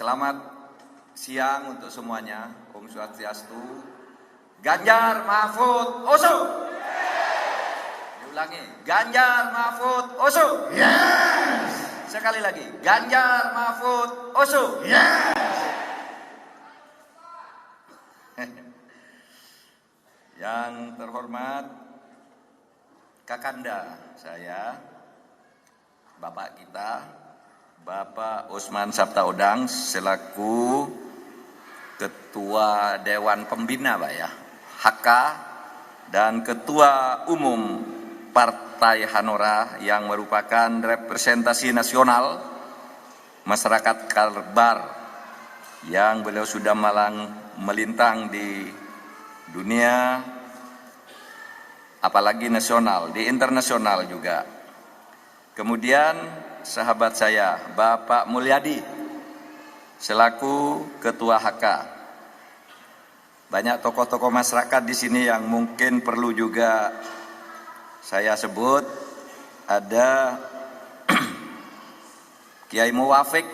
Selamat siang untuk semuanya. Om Swastiastu. Ganjar Mahfud Oso. Diulangi. Ganjar Mahfud Oso. Yes. Sekali lagi. Ganjar Mahfud Oso. Yes. Yang terhormat Kakanda saya, Bapak kita, Bapak Usman Sabtaodang selaku Ketua Dewan Pembina Pak ya, HK, dan Ketua Umum Partai Hanora yang merupakan representasi nasional masyarakat Kalbar yang beliau sudah melintang di dunia, apalagi nasional, di internasional juga. Kemudian sahabat saya, Bapak Mulyadi, selaku Ketua HK. Banyak tokoh-tokoh masyarakat di sini yang mungkin perlu juga saya sebut. Ada Kiai Muwafiq.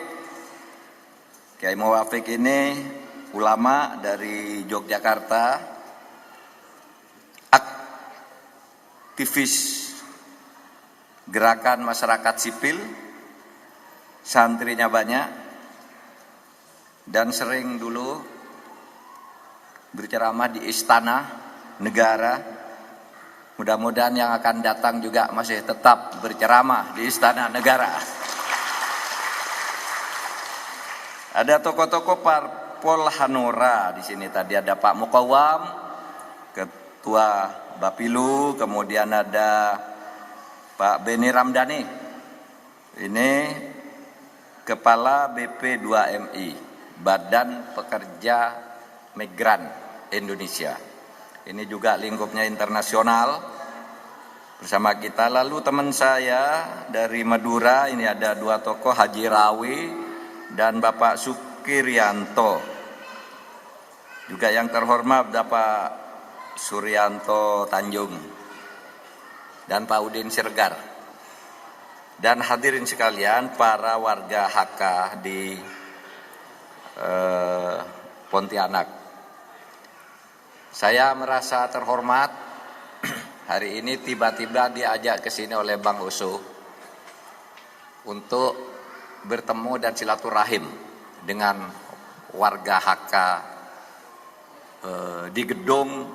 Kiai Muwafiq ini ulama dari Yogyakarta, aktivis gerakan masyarakat sipil, santrinya banyak, dan sering dulu berceramah di istana negara. Mudah-mudahan yang akan datang juga masih tetap berceramah di istana negara. Ada tokoh-tokoh Parpol Hanora di sini. Tadi ada Pak Mukawam, Ketua Bapilu, kemudian ada Pak Beni Ramdhani, ini Kepala BP2MI, Badan Pekerja Migran Indonesia. Ini juga lingkupnya internasional bersama kita. Lalu teman saya dari Madura, ini ada dua tokoh, Haji Rawi dan Bapak Sukirianto. Juga yang terhormat Bapak Suryanto Tanjung dan Pak Udin Sirgar. Dan hadirin sekalian, para warga HK di Pontianak. Saya merasa terhormat hari ini tiba-tiba diajak ke sini oleh Bang Oso untuk bertemu dan silaturahim dengan warga HK di gedung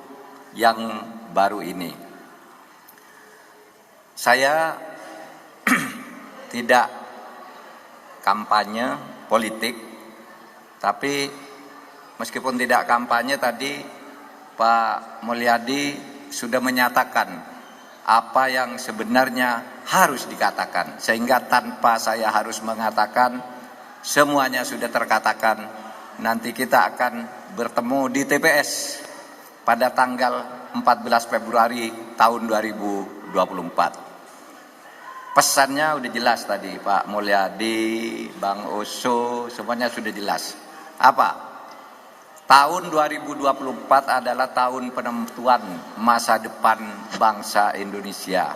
yang baru ini. Saya tidak kampanye politik, tapi meskipun tidak kampanye, tadi Pak Mulyadi sudah menyatakan apa yang sebenarnya harus dikatakan, sehingga tanpa saya harus mengatakan, semuanya sudah terkatakan. Nanti kita akan bertemu di TPS pada tanggal 14 Februari tahun 2024. Pesannya udah jelas tadi, Pak Mulyadi, Bang Oso, semuanya sudah jelas. Apa? Tahun 2024 adalah tahun penentuan masa depan bangsa Indonesia.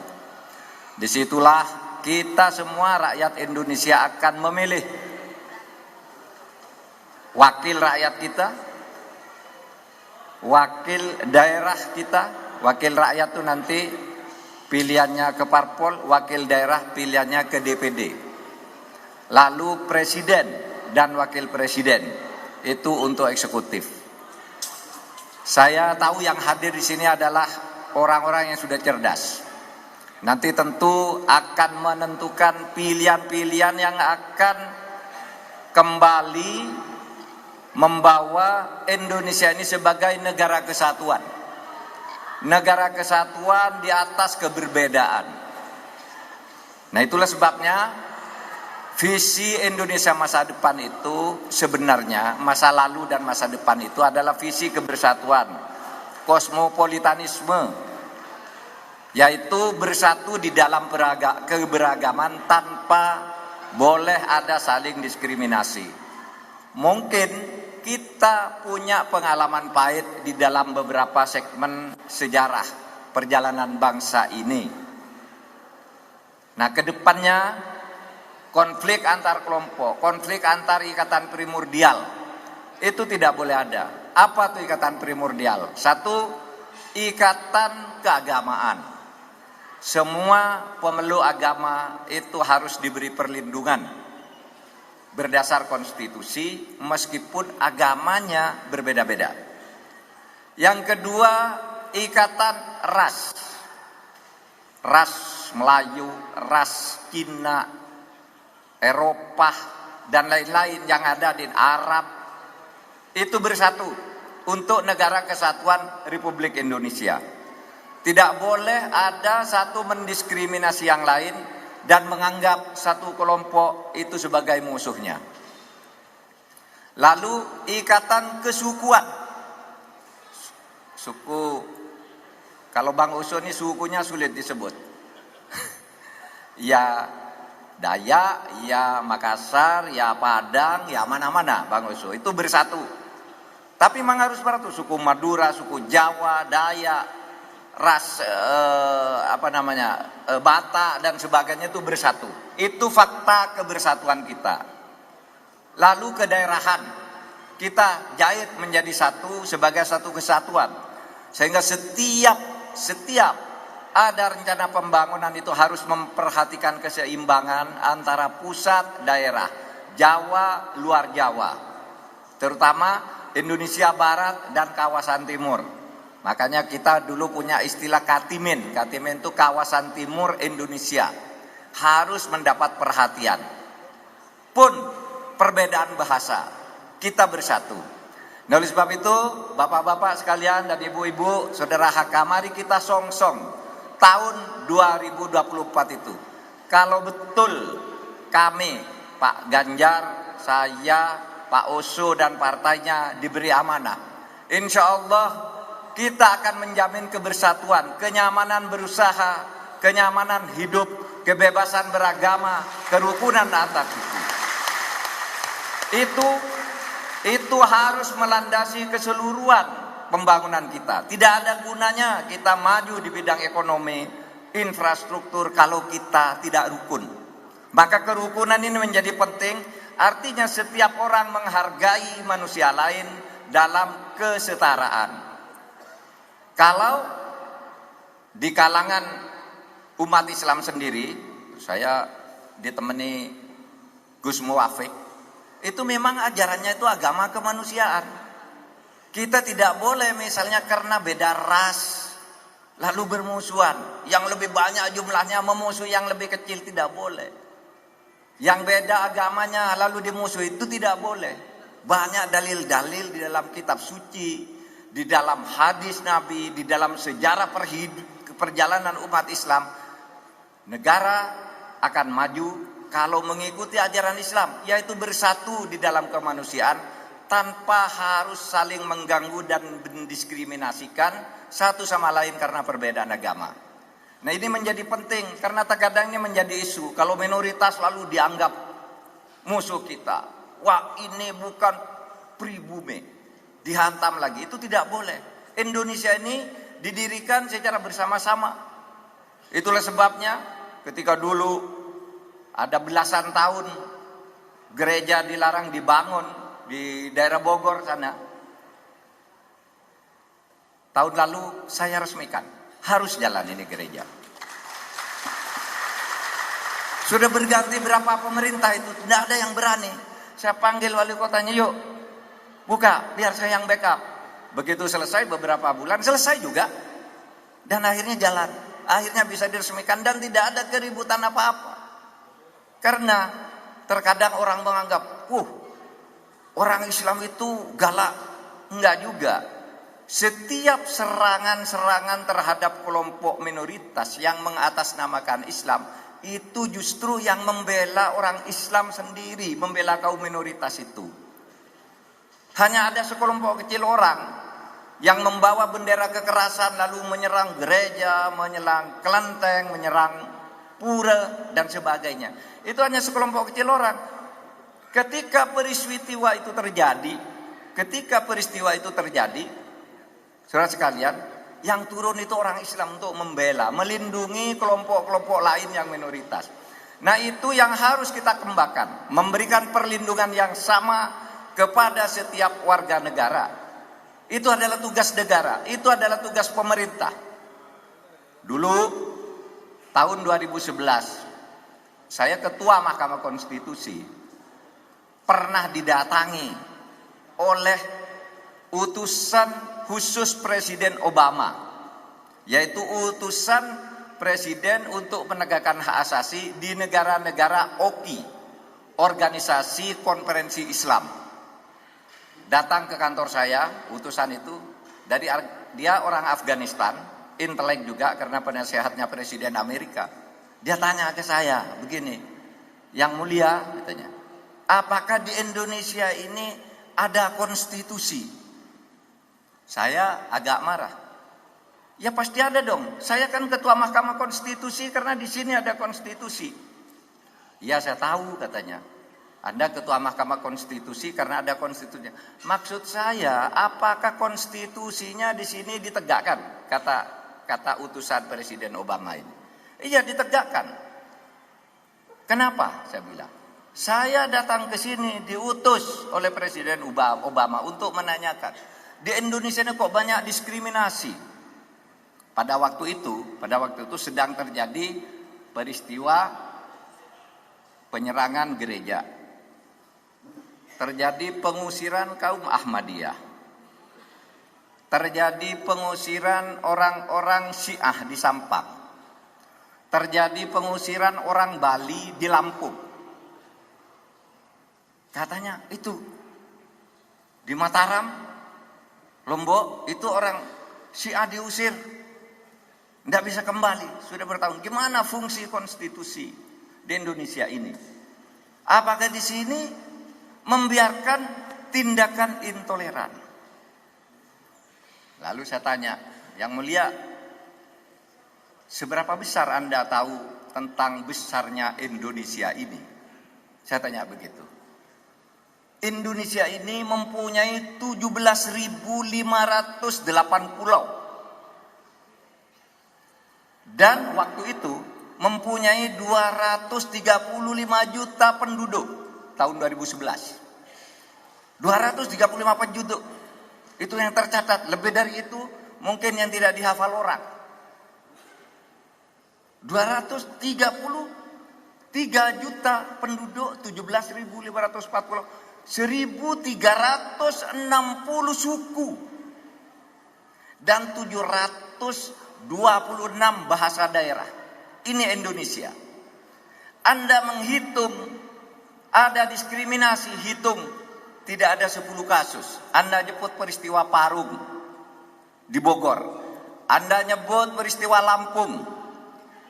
Disitulah kita semua rakyat Indonesia akan memilih wakil rakyat kita, wakil daerah kita. Wakil rakyat itu nanti pilihannya ke parpol, wakil daerah pilihannya ke DPD. Lalu presiden dan wakil presiden itu untuk eksekutif. Saya tahu yang hadir di sini adalah orang-orang yang sudah cerdas. Nanti tentu akan menentukan pilihan-pilihan yang akan kembali membawa Indonesia ini sebagai negara kesatuan. Negara kesatuan di atas keberbedaan. Nah, itulah sebabnya visi Indonesia masa depan itu sebenarnya, masa lalu dan masa depan itu adalah visi kebersatuan, kosmopolitanisme, yaitu bersatu di dalam keberagaman tanpa boleh ada saling diskriminasi. Mungkin kita punya pengalaman pahit di dalam beberapa segmen sejarah perjalanan bangsa ini. Nah, kedepannya konflik antar kelompok, konflik antar ikatan primordial, itu tidak boleh ada. Apa tuh ikatan primordial? Satu, ikatan keagamaan. Semua pemeluk agama itu harus diberi perlindungan berdasar konstitusi meskipun agamanya berbeda-beda. Yang kedua, ikatan ras. Ras Melayu, ras Cina, Eropa, dan lain-lain yang ada di Arab itu bersatu untuk negara kesatuan Republik Indonesia. Tidak boleh ada satu mendiskriminasi yang lain dan menganggap satu kelompok itu sebagai musuhnya. Lalu ikatan kesukuan. Suku, kalau Bang Uso ini sukunya sulit disebut. Ya Dayak, ya Makassar, ya Padang, ya mana-mana Bang Uso itu bersatu. Tapi memang harus bersatu. Suku Madura, suku Jawa, Dayak, ras Batak dan sebagainya itu bersatu. Itu fakta kebersatuan kita. Lalu kedaerahan kita jahit menjadi satu sebagai satu kesatuan, sehingga setiap ada rencana pembangunan itu harus memperhatikan keseimbangan antara pusat daerah, Jawa, luar Jawa, terutama Indonesia Barat dan kawasan timur. Makanya kita dulu punya istilah Katimin. Katimin itu kawasan timur Indonesia. Harus mendapat perhatian. Pun perbedaan bahasa, kita bersatu. Nah, oleh sebab itu, bapak-bapak sekalian dan ibu-ibu, saudara HK, mari kita song-song tahun 2024 itu. Kalau betul kami, Pak Ganjar, saya, Pak Oso dan partainya diberi amanah, insya Allah kita akan menjamin kebersatuan, kenyamanan berusaha, kenyamanan hidup, kebebasan beragama, kerukunan antar suku. Itu harus melandasi keseluruhan pembangunan kita. Tidak ada gunanya kita maju di bidang ekonomi, infrastruktur kalau kita tidak rukun. Maka kerukunan ini menjadi penting. Artinya setiap orang menghargai manusia lain dalam kesetaraan. Kalau di kalangan umat Islam sendiri, saya ditemani Gus Muwafiq, itu memang ajarannya itu agama kemanusiaan. Kita tidak boleh misalnya karena beda ras lalu bermusuhan. Yang lebih banyak jumlahnya memusuhi yang lebih kecil, tidak boleh. Yang beda agamanya lalu dimusuhi, itu tidak boleh. Banyak dalil-dalil di dalam kitab suci, di dalam hadis Nabi, di dalam sejarah perjalanan umat Islam. Negara akan maju kalau mengikuti ajaran Islam, yaitu bersatu di dalam kemanusiaan tanpa harus saling mengganggu dan mendiskriminasikan satu sama lain karena perbedaan agama. Nah, ini menjadi penting karena terkadang ini menjadi isu. Kalau minoritas lalu dianggap musuh kita. Wah, ini bukan pribumi. Dihantam lagi. Itu tidak boleh. Indonesia ini didirikan secara bersama-sama. Itulah sebabnya ketika dulu ada belasan tahun gereja dilarang dibangun di daerah Bogor sana. Tahun lalu saya resmikan, harus jalan ini gereja. Sudah berganti berapa pemerintah itu, tidak ada yang berani. Saya panggil wali kotanya, yuk buka, biar saya yang backup. Begitu selesai beberapa bulan, selesai juga. Dan akhirnya jalan, akhirnya bisa diresmikan dan tidak ada keributan apa-apa. Karena terkadang orang menganggap, orang Islam itu galak. Enggak juga. Setiap serangan-serangan terhadap kelompok minoritas yang mengatasnamakan Islam, itu justru yang membela orang Islam sendiri, membela kaum minoritas itu. Hanya ada sekelompok kecil orang yang membawa bendera kekerasan lalu menyerang gereja, menyerang kelenteng, menyerang pura dan sebagainya. Itu hanya sekelompok kecil orang. Ketika peristiwa itu terjadi, saudara sekalian, yang turun itu orang Islam untuk membela, melindungi kelompok-kelompok lain yang minoritas. Nah, itu yang harus kita kembangkan, memberikan perlindungan yang sama kepada setiap warga negara. Itu adalah tugas negara, itu adalah tugas pemerintah. Dulu tahun 2011 saya ketua Mahkamah Konstitusi, pernah didatangi oleh utusan khusus Presiden Obama, yaitu utusan Presiden untuk penegakan hak asasi di negara-negara OKI, Organisasi Konferensi Islam. Datang ke kantor saya, utusan itu, dia orang Afghanistan, intelek juga karena penasehatnya Presiden Amerika. Dia tanya ke saya begini, "Yang mulia," katanya, "apakah di Indonesia ini ada konstitusi?" Saya agak marah. Ya pasti ada dong. Saya kan ketua Mahkamah Konstitusi karena di sini ada konstitusi. Ya saya tahu, katanya. Anda ketua Mahkamah Konstitusi karena ada konstitusinya. Maksud saya, apakah konstitusinya di sini ditegakkan? Kata utusan Presiden Obama ini. Iya, ditegakkan. Kenapa? Saya bilang. Saya datang ke sini diutus oleh Presiden Obama untuk menanyakan, di Indonesia ini kok banyak diskriminasi. Pada waktu itu sedang terjadi peristiwa penyerangan gereja. Terjadi pengusiran kaum Ahmadiyah. Terjadi pengusiran orang-orang Syiah di Sampang. Terjadi pengusiran orang Bali di Lampung. Katanya itu di Mataram, Lombok, itu orang Syiah diusir, tidak bisa kembali, sudah bertahun. Gimana fungsi konstitusi di Indonesia ini? Apakah di sini membiarkan tindakan intoleran? Lalu saya tanya, "Yang mulia, seberapa besar Anda tahu tentang besarnya Indonesia ini?" Saya tanya begitu. Indonesia ini mempunyai 17.508 pulau. Dan waktu itu mempunyai 235 juta penduduk tahun 2011. 235 penduduk. Itu yang tercatat. Lebih dari itu mungkin yang tidak dihafal orang. 233 juta penduduk, 17.540, 1.360 suku, dan 726 bahasa daerah. Ini Indonesia. Anda menghitung ada diskriminasi, hitung tidak ada 10 kasus. Anda nyebut peristiwa Parung di Bogor, Anda nyebut peristiwa Lampung,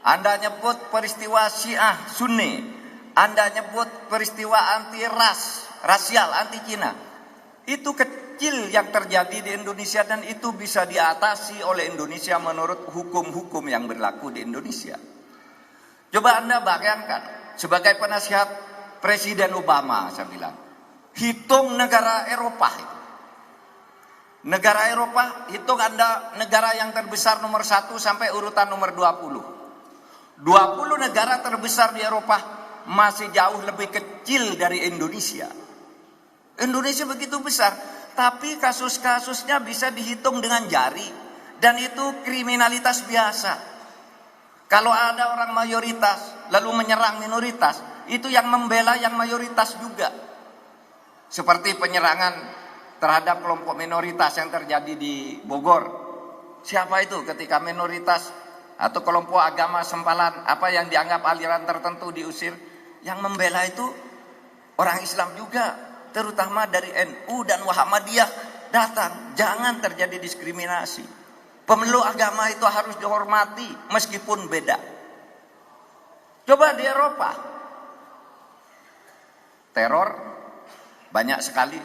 Anda nyebut peristiwa Syiah Sunni, Anda nyebut peristiwa rasial anti Cina. Itu kecil yang terjadi di Indonesia, dan itu bisa diatasi oleh Indonesia menurut hukum-hukum yang berlaku di Indonesia. Coba Anda bayangkan, sebagai penasihat Presiden Obama, saya bilang, hitung negara Eropa itu. Negara Eropa, hitung Anda negara yang terbesar nomor 1 sampai urutan nomor 20. 20 negara terbesar di Eropa masih jauh lebih kecil dari Indonesia. Indonesia begitu besar, tapi kasus-kasusnya bisa dihitung dengan jari, dan itu kriminalitas biasa. Kalau ada orang mayoritas lalu menyerang minoritas, itu yang membela yang mayoritas juga. Seperti penyerangan terhadap kelompok minoritas yang terjadi di Bogor. Siapa itu ketika minoritas atau kelompok agama sempalan apa yang dianggap aliran tertentu diusir? Yang membela itu orang Islam juga, terutama dari NU dan Muhammadiyah datang. Jangan terjadi diskriminasi. Pemeluk agama itu harus dihormati meskipun beda. Coba di Eropa, teror banyak sekali,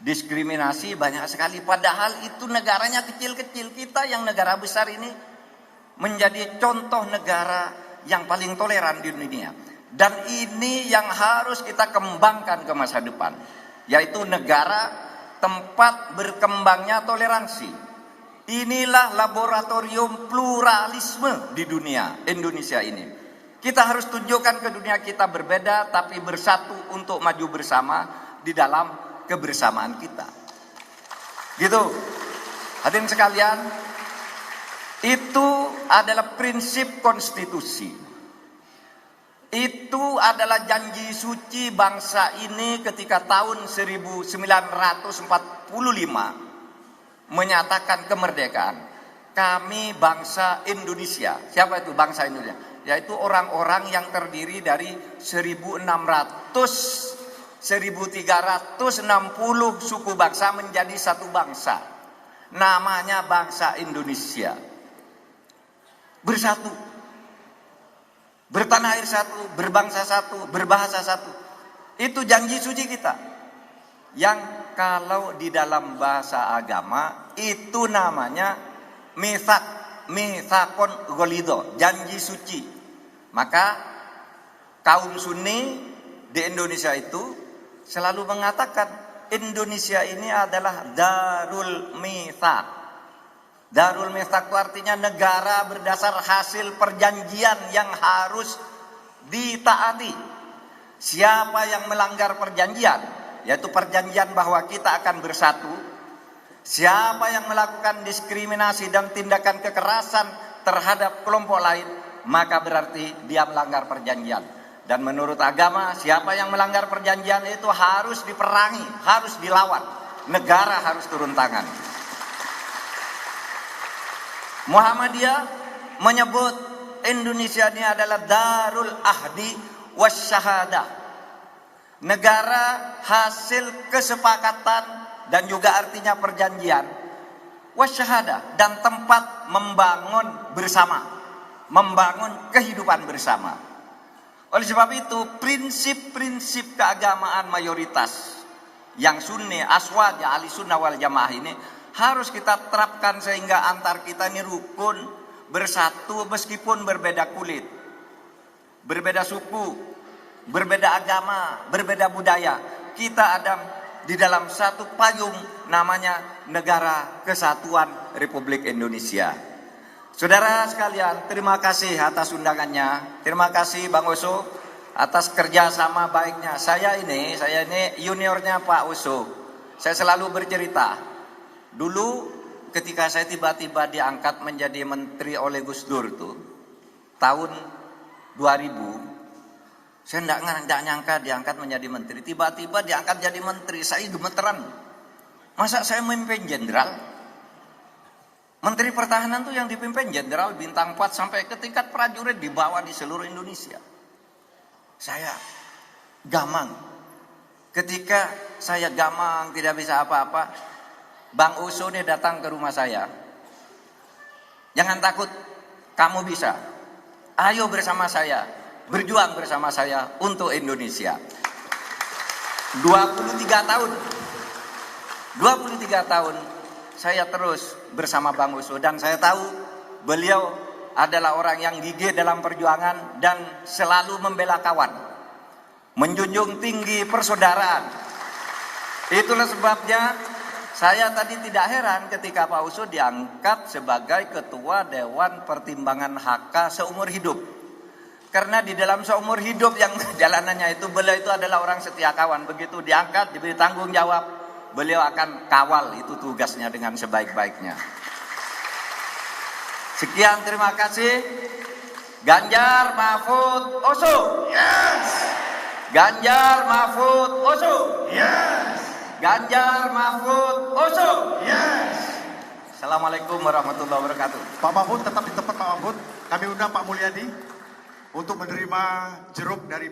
diskriminasi banyak sekali, padahal itu negaranya kecil-kecil. Kita yang negara besar ini menjadi contoh negara yang paling toleran di dunia. Dan ini yang harus kita kembangkan ke masa depan, yaitu negara tempat berkembangnya toleransi. Inilah laboratorium pluralisme di dunia, Indonesia ini. Kita harus tunjukkan ke dunia kita berbeda tapi bersatu untuk maju bersama di dalam kebersamaan kita. Gitu. Hadirin sekalian, itu adalah prinsip konstitusi. Itu adalah janji suci bangsa ini ketika tahun 1945 menyatakan kemerdekaan. Kami bangsa Indonesia. Siapa itu bangsa Indonesia? Yaitu orang-orang yang terdiri dari 1360 suku bangsa menjadi satu bangsa. Namanya bangsa Indonesia. Bersatu. Bertanah air satu, berbangsa satu, berbahasa satu. Itu janji suci kita. Yang kalau di dalam bahasa agama itu namanya mitsaqon ghalidho, janji suci. Maka kaum Sunni di Indonesia itu selalu mengatakan Indonesia ini adalah Darul Mitsaq. Darul Mitsaq itu artinya negara berdasar hasil perjanjian yang harus ditaati. Siapa yang melanggar perjanjian, yaitu perjanjian bahwa kita akan bersatu, siapa yang melakukan diskriminasi dan tindakan kekerasan terhadap kelompok lain, maka berarti dia melanggar perjanjian. Dan menurut agama, siapa yang melanggar perjanjian itu harus diperangi, harus dilawan. Negara harus turun tangan. Muhammadiyah menyebut Indonesia ini adalah Darul Ahdi Wasyahadah, negara hasil kesepakatan dan juga artinya perjanjian, wasyahadah, dan tempat membangun bersama, membangun kehidupan bersama. Oleh sebab itu prinsip-prinsip keagamaan mayoritas yang Sunni, Aswad, Ahli Sunnah wal Jamaah ini harus kita terapkan sehingga antar kita ini rukun, bersatu meskipun berbeda kulit, berbeda suku, berbeda agama, berbeda budaya. Kita ada di dalam satu payung namanya Negara Kesatuan Republik Indonesia. Saudara sekalian, terima kasih atas undangannya. Terima kasih Bang Oso atas kerjasama baiknya. Saya ini juniornya Pak Oso. Saya selalu bercerita. Dulu ketika saya tiba-tiba diangkat menjadi menteri oleh Gus Dur tuh tahun 2000, saya enggak nyangka diangkat menjadi menteri. Tiba-tiba diangkat jadi menteri, saya gemeteran. Masa saya memimpin jenderal? Menteri Pertahanan tuh yang dipimpin jenderal bintang 4 sampai ke tingkat prajurit dibawa di seluruh Indonesia. Saya gamang. Ketika saya gamang tidak bisa apa-apa, Bang Oso nih datang ke rumah saya. Jangan takut, kamu bisa. Ayo bersama saya, berjuang bersama saya untuk Indonesia. 23 tahun saya terus bersama Bang Oso, dan saya tahu beliau adalah orang yang gigih dalam perjuangan dan selalu membela kawan, menjunjung tinggi persaudaraan. Itulah sebabnya saya tadi tidak heran ketika Pak Oso diangkat sebagai Ketua Dewan Pertimbangan HK seumur hidup. Karena di dalam seumur hidup yang jalanannya itu, beliau itu adalah orang setia kawan. Begitu diangkat, diberi tanggung jawab, beliau akan kawal itu tugasnya dengan sebaik-baiknya. Sekian, terima kasih. Ganjar Mahfud Oso. Yes. Ganjar Mahfud Oso. Yes. Ganjar Mahfud Oso. Yes. Assalamualaikum warahmatullahi wabarakatuh. Pak Mahfud tetap di tempat Pak Mahfud. Kami undang Pak Mulyadi untuk menerima jeruk dari Pak